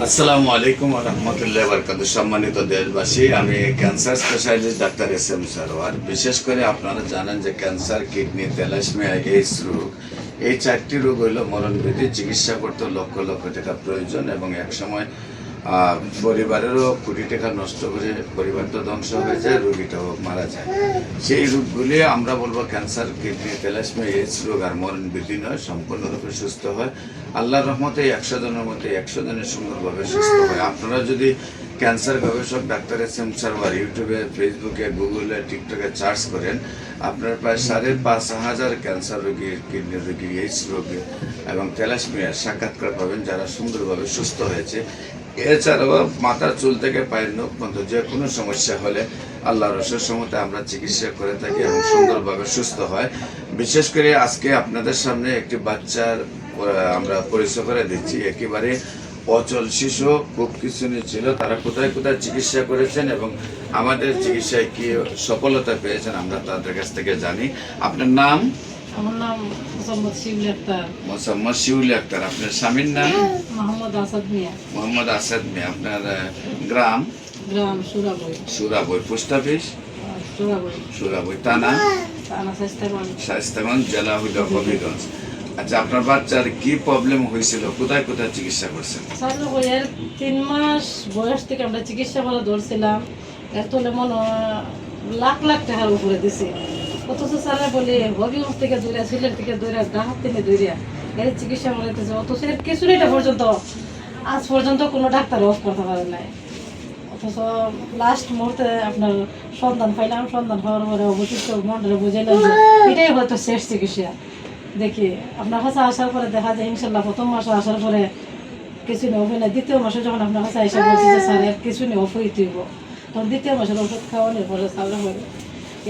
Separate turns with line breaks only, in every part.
আসসালামু আলাইকুম ওয়া রাহমাতুল্লাহি ওয়া বারাকাতুহু। সম্মানিত দেশবাসী, আমি cancer specialist doctor SM. Sarwar. বিশেষ করে আপনারা জানেন যে ক্যান্সার, কিডনি, থ্যালাসেমিয়া, এইডস রোগ, এই চারটি রোগ হইল মরণব্যাধি। চিকিৎসা করতে লক্ষ লক্ষ টাকা প্রয়োজন এবং একসময় পরিবারেরও কোটি টাকা নষ্ট করে পরিবারটা ধ্বংস হয়ে যায়, রোগীটাও মারা যায়। সেই রোগগুলি আমরা বলবো ক্যান্সার, কিডনি, থ্যালাসেমিয়া, এইডস রোগ আর মরণব্যাধি নয়, সম্পূর্ণরূপে সুস্থ হয়। আল্লাহর রহমতে 100 জনের মধ্যে 100 জনের সুন্দরভাবে সুস্থ হয়। আপনারা যদি ক্যান্সার গবেষক ডাক্তার এস.এম. সারোয়ার ইউটিউবে, ফেসবুকে, গুগলে, টিকটকে সার্চ করেন, আপনার প্রায় 5,500 ক্যান্সার রোগী, কিডনি রোগী, এইডস রোগী এবং থ্যালাসেমিয়ার সাক্ষাৎকার পাবেন যারা সুন্দরভাবে সুস্থ হয়েছে। এছাড়াও মাথার চুল থেকে পায়ের নখ পর্যন্ত যে কোনো সমস্যা হলে আল্লাহর রসের সমতে আমরা চিকিৎসা করে থাকি এবং সুন্দরভাবে সুস্থ হয়। বিশেষ করে আজকে আপনাদের সামনে একটি বাচ্চার আমরা পরিচয় করে দিচ্ছি। একেবারে অচল শিশু, খুব কিছু ছিল। তারা কোথায় কোথায় চিকিৎসা করেছেন এবং আমাদের চিকিৎসায় কি সফলতা পেয়েছেন আমরা তাদের কাছ থেকে জানি। আপনার নাম?
আমার নাম মোসাম্মদ শিউলি আক্তার।
মোসাম্মদ শিউলি আক্তার। আপনার স্বামীর নাম?
মোহাম্মদ আসাদ মিয়া।
মোহাম্মদ আসাদ মিয়া। আপনার গ্রাম?
গ্রাম সুরাবই।
সুরাবই। Post office?
সুরাবই।
সুরাবই। থানা?
থানা
শায়েস্তাগঞ্জ, জেলা হইল হবিগঞ্জ। আচ্ছা, আপনার বাচ্চার কি প্রবলেম হয়েছিল, কোথায় কোথায় চিকিৎসা করছেন?
এর 3 মাস বয়স থেকে আমরা চিকিৎসা করে ধরছিলাম। এর তোলে মনে লাখ লাখ টাকার উপরে দিছি। অথচ স্যারে বলি হবিগঞ্জ থেকে দৌড়া, সিলেট থেকে দৌড়া, ডাহাত থেকে দৌড়া এর চিকিৎসা করাইতেছে। অথচ এর কিছু এটা পর্যন্ত আজ পর্যন্ত কোনো ডাক্তার অফ করতে পারে নাই। অথচ লাস্ট মুহূর্তে আপনার সন্ধান পাইলাম। সন্ধান পাওয়ার পরে অবশিষ্ট মন্ডলে বুঝাইলাম যে এটাই হয়তো শেষ চিকিৎসা। দেখি আপনার কাছে আসার পরে দেখা যায় ইনশাল্লাহ প্রথম মাসে আসার পরে কিছু নেই অফ হয় না। দ্বিতীয় মাসে যখন আপনার কাছে এসে বলছি যে স্যার এর কিছু নেই অফ হইতে হইব, তখন দ্বিতীয় মাসের ওষুধ খাওয়ানোর পরে স্যারে বলে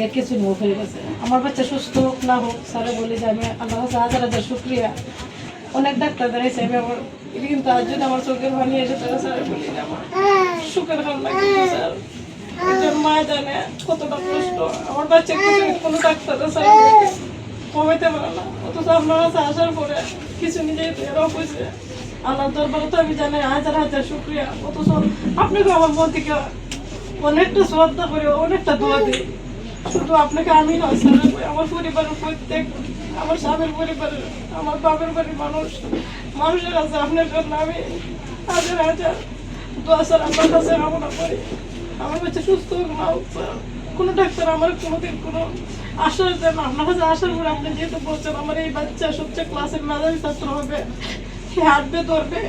এর কিছু নেই অফ হয়ে গেছে। আমার বাচ্চা সুস্থ হোক না হোক, স্যারে বলি যে আমি আল্লাহ কাছে হাজার হাজার শুক্রিয়া। অনেক ডাক্তার দেখাইছে, আমি আমার এটা কিন্তু আজ যদি আমার চোখের পানি এসে তারা স্যারে বলি যে আমার সুখের ভালো লাগে স্যার। একজন মা জানে কতটা কষ্ট। আমার বাচ্চা কিছু কোনো ডাক্তার স্যার কমাইতে পারে না। অথচ আপনার কাছে আসার পরে কিছু নিজেই এরকম হয়েছে। আল্লাহর দরবারে তো আমি জানি হাজার হাজার শুক্রিয়া। অথচ আপনাকে আমার মন থেকে অনেকটা শ্রদ্ধা করে অনেকটা দোয়া দিই। শুধু আপনাকে আমি নয় স্যার, আমার পরিবারের প্রত্যেক, আমার স্বামীর পরিবারের, আমার বাবার বাড়ির মানুষের কাছে আপনার জন্য আমি হাজার হাজার দোয়া স্যার আমার কাছে কামনা করি। আমার বাচ্চা সুস্থ হোক না হোক স্যার, কোনো ডাক্তার আমার কোনোদিন কোনো আশ্বাস দেন না। আপনার কাছে আসার পরে আপনি যেহেতু বলছেন আমার এই বাচ্চা সবচেয়ে ক্লাসের মেধাবী ছাত্র হবে, সে হাঁটবে ধরবে,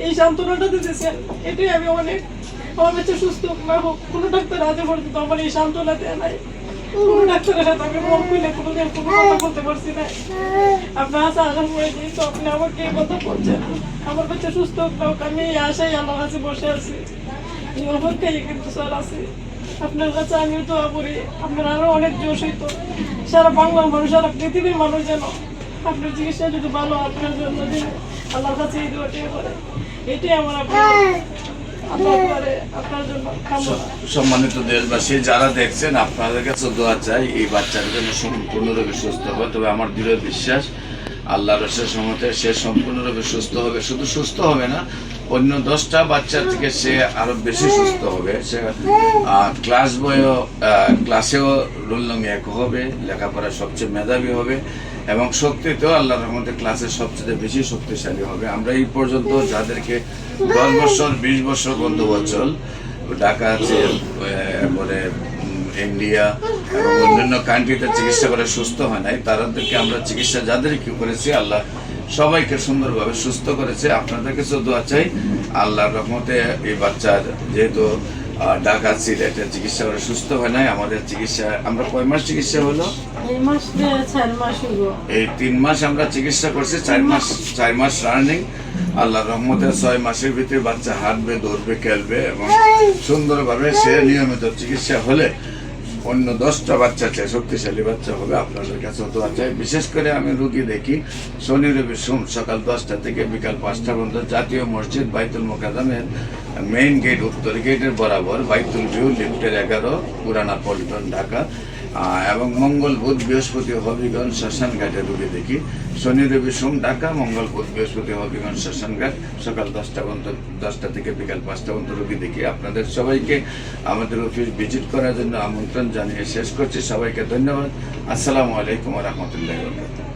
এই সান্ত্বনাটা দিতেছেন, এটাই আমি অনেক। আমার বাচ্চা সুস্থ হোক না হোক, কোনো ডাক্তার আজ পর্যন্ত আমার এই সান্ত্বনা দেয় নাই। কোনো ডাক্তারের সাথে আমি মন খুলে কোনোদিন কোনো কথা বলতে পারছি না। আপনার কাছে আসার পরে যেহেতু আপনি আমাকে এই কথা বলছেন, আমার বাচ্চা সুস্থ হোক না হোক, আমি এই আশাই আল্লাহর কাছে বসে আছি। এই অপেক্ষায় কিন্তু স্যার আছি। আপনার কাছে আমিও দোয়া করি আপনার আরো অনেক জোশ হইতো, সারা বাংলার মানুষ, সারা পৃথিবীর মানুষ যেন আপনার চিকিৎসা যদি ভালো আপনার জন্য দিন আল্লাহর কাছে এই দোয়াটিও করে। এটাই আমার আপনার জন্য কামনা।
সম্মানিত দেশবাসী যারা দেখছেন, আপনাদের কাছে দোয়া চাই এই বাচ্চার জন্য সম্পূর্ণরূপে সুস্থ হবে। তবে আমার দৃঢ় বিশ্বাস আল্লাহর রসের সমতে সে সম্পূর্ণরূপে সুস্থ হবে। শুধু সুস্থ হবে না, অন্য 10টা বাচ্চার থেকে সে আরো বেশি সুস্থ হবে। সে ক্লাসেও রোল নং 1 হবে, লেখাপড়া সবচেয়ে মেধাবী হবে এবং শক্তিতেও আল্লাহর রহমতে ক্লাসে সবচেয়ে বেশি শক্তিশালী হবে। আমরা এই পর্যন্ত যাদেরকে 10 বছর, 20 বছর পর্যন্ত অচল, ঢাকা আছে, এরপরে ইন্ডিয়া এবং অন্যান্য কান্ট্রিতে চিকিৎসা করে সুস্থ হয় নাই, তাদেরকে আমরা চিকিৎসা যাদেরকে করেছি আল্লাহ সবাইকে সুন্দরভাবে সুস্থ করেছে। আপনাদের কাছে দোয়া চাই আল্লাহর রহমতে এই বাচ্চার, যেহেতু ঢাকা সিলেটে চিকিৎসা করে সুস্থ হয় নাই, আমাদের চিকিৎসা আমরা কয় মাস চিকিৎসা হলো? এই 3 মাস আমরা চিকিৎসা করছি, 4 মাস রানিং। আল্লাহর রহমতে 6 মাসের ভিতরে বাচ্চা হাঁটবে, দৌড়বে, খেলবে এবং সুন্দরভাবে সে নিয়মিত চিকিৎসা হলে অন্য 10টা বাচ্চা চাই, শক্তিশালী বাচ্চা হবে। আপনাদের কাছে দোয়া চাই। বিশেষ করে আমি রুগী দেখি শনি রবি সোম সকাল 10টা থেকে বিকাল 5টা পর্যন্ত জাতীয় মসজিদ বাইতুল মোকাররমের মেইন গেট, উত্তর গেটের বরাবর, বাইতুল ভিউ, লিফটের 11, পুরানা পল্টন, ঢাকা। এবং মঙ্গল, বুধ, বৃহস্পতি হবিগঞ্জ শ্মশান ঘাটে রুগী দেখি। শনি রবি সোম ঢাকা, মঙ্গল বুধ বৃহস্পতি হবিগঞ্জ শ্মশানঘাট, সকাল 10টা থেকে বিকাল 5টা পর্যন্ত রোগী দেখি। আপনাদের সবাইকে আমাদের অফিস ভিজিট করার জন্য আমন্ত্রণ জানিয়ে শেষ করছি। সবাইকে ধন্যবাদ। আসসালামু আলাইকুম ওয়া রাহমাতুল্লাহি ওয়া বারাকাতুহু।